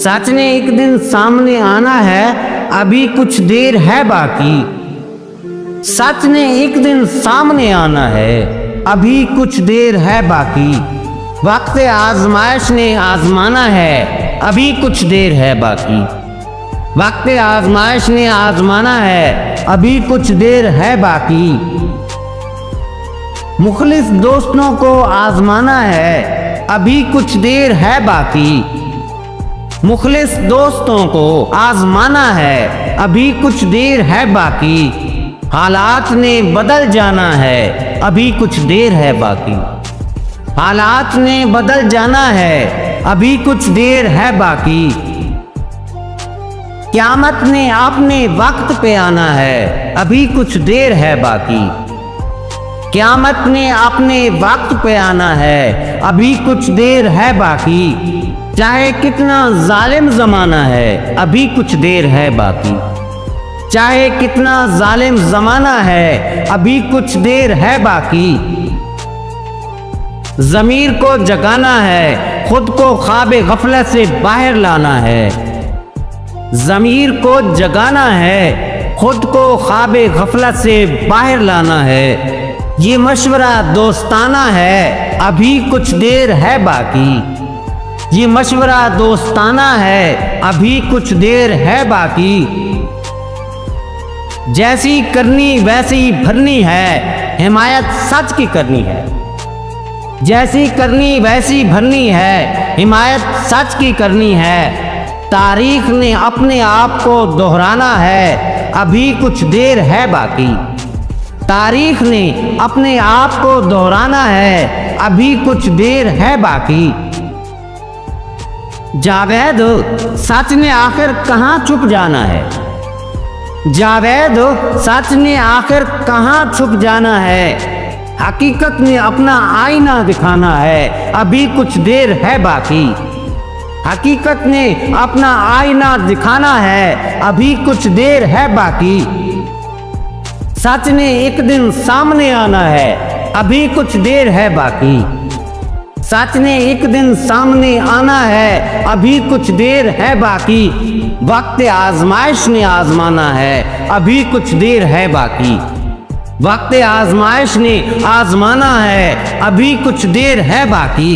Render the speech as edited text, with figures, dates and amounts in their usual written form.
सच ने एक दिन सामने आना है, अभी कुछ देर है बाकी। सच ने एक दिन सामने आना है, अभी कुछ देर है बाकी। वक्त आजमाइश ने आजमाना है, अभी कुछ देर है बाकी। वक्त आजमाइश ने आजमाना है, अभी कुछ देर है बाकी। मुखलिस दोस्तों को आजमाना है, अभी कुछ देर है बाकी। मुखलिस दोस्तों को आजमाना है, अभी कुछ देर है बाकी। हालात ने बदल जाना है, अभी कुछ देर है बाकी। हालात ने बदल जाना है, अभी कुछ देर है बाकी। क़यामत ने अपने वक्त पे आना है, अभी कुछ देर है बाकी। क़यामत ने अपने वक्त पे आना है, अभी कुछ देर है बाकी। चाहे कितना जालिम ज़माना है, अभी कुछ देर है बाकी। चाहे कितना जालिम ज़माना है, अभी कुछ देर है बाकी। ज़मीर को जगाना है, खुद को ख्वाब गफलत से बाहर लाना है। ज़मीर को जगाना है, खुद को ख्वाब गफलत से बाहर लाना है। ये मशवरा दोस्ताना है, अभी कुछ देर है बाकी। ये मशवरा दोस्ताना है, अभी कुछ देर है बाकी। जैसी करनी वैसी भरनी है, हिमायत सच की करनी है। जैसी करनी वैसी भरनी है, हिमायत सच की करनी है। तारीख ने अपने आप को दोहराना है, अभी कुछ देर है बाकी। तारीख ने अपने आप को दोहराना है, अभी कुछ देर है बाकी। जावेद सच ने आखिर कहाँ छुप जाना है। जावेद सच ने आखिर कहाँ छुप जाना है। हकीकत ने अपना आईना दिखाना है, अभी कुछ देर है बाकी। हकीकत ने अपना आईना दिखाना है, अभी कुछ देर है बाकी। सच ने एक दिन सामने आना है, अभी कुछ देर है बाकी। सच ने एक दिन सामने आना है, अभी कुछ देर है बाकी। वक्त आजमाइश ने आजमाना है, अभी कुछ देर है बाकी। वक्त आजमाइश ने आजमाना है, अभी कुछ देर है बाकी।